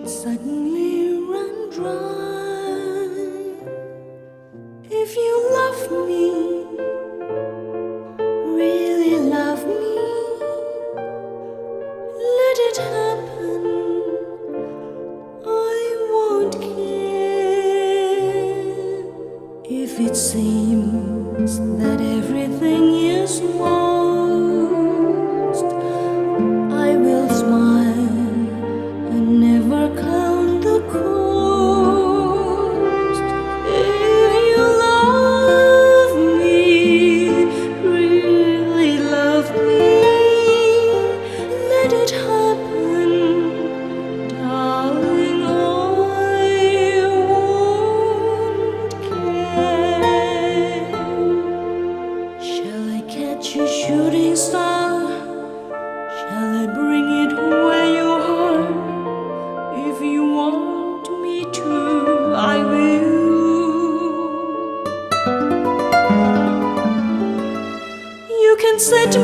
should suddenly run dry. If you love me, really love me, let it happen. I won't care if it seems that everything is lost. I will smile and never count the cost. If you love me, really love me, let it happen, darling. I won't care. Shall I catch a shooting star? Shall I bring it where you are? If you want me to, I will. You can set